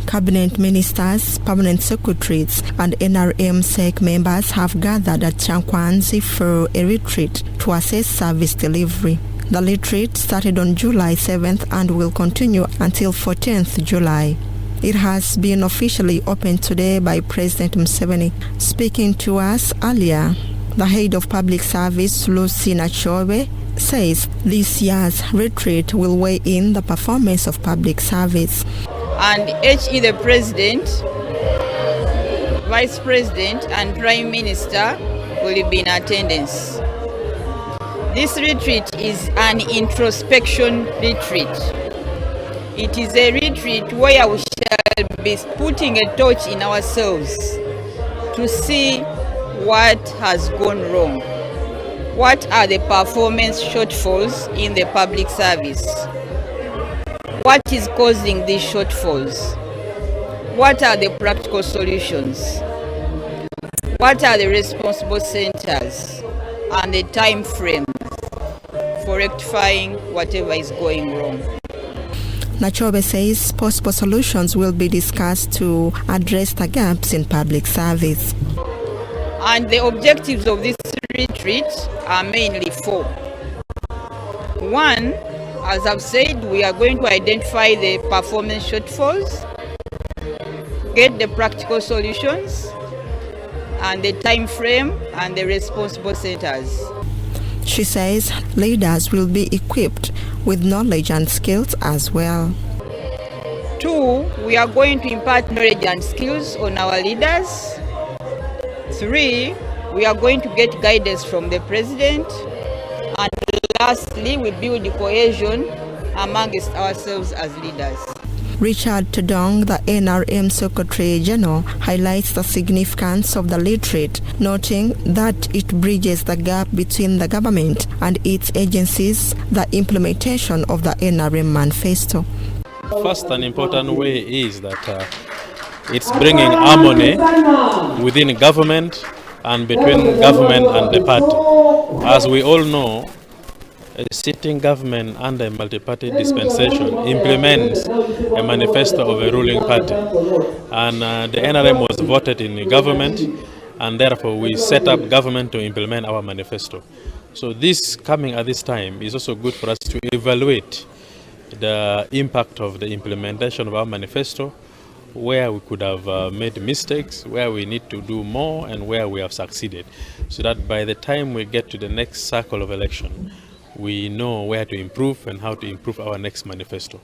Cabinet ministers, permanent secretaries and NRM SEC members have gathered at Kyankwanzi for a retreat to assess service delivery. The retreat started on July 7th and will continue until 14th July. It has been officially opened today by President Museveni. Speaking to us earlier, the head of public service, Lucy Nachobe, says this year's retreat will weigh in the performance of public service. And HE the President, Vice President and Prime Minister will be in attendance. This retreat is an introspection retreat. It is a retreat where we shall be putting a torch in ourselves to see what has gone wrong. What are the performance shortfalls in the public service? What is causing these shortfalls? What are the practical solutions? What are the responsible centers and the time frame for rectifying whatever is going wrong? Nachobe says possible solutions will be discussed to address the gaps in public service. And the objectives of this retreat are mainly four. One, as I've said, we are going to identify the performance shortfalls, get the practical solutions, and the time frame and the responsible centers. She says leaders will be equipped with knowledge and skills as well. Two, we are going to impart knowledge and skills on our leaders. Three, we are going to get guidance from the President. And lastly, we build cohesion amongst ourselves as leaders. Richard Todong, the NRM Secretary General, highlights the significance of the retreat, noting that it bridges the gap between the government and its agencies, the implementation of the NRM manifesto. First and important way is that it's bringing harmony within government and between government and the party. As we all know, a sitting government under a multi-party dispensation implements a manifesto of a ruling party. And the NRM was voted in the government, and therefore we set up government to implement our manifesto. So this coming at this time is also good for us to evaluate the impact of the implementation of our manifesto, where we could have made mistakes, where we need to do more, and where we have succeeded, so that by the time we get to the next cycle of election, we know where to improve and how to improve our next manifesto.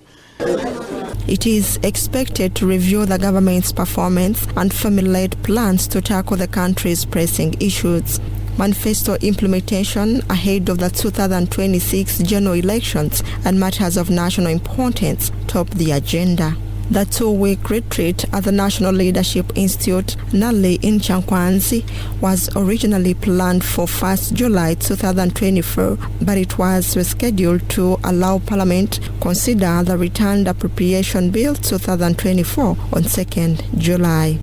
It is expected to review the government's performance and formulate plans to tackle the country's pressing issues. Manifesto implementation ahead of the 2026 general elections and matters of national importance top the agenda. The two-week retreat at the National Leadership Institute, NALI, in Kyankwanzi was originally planned for 1st July 2024, but it was rescheduled to allow Parliament consider the Returned Appropriation Bill 2024 on 2nd July.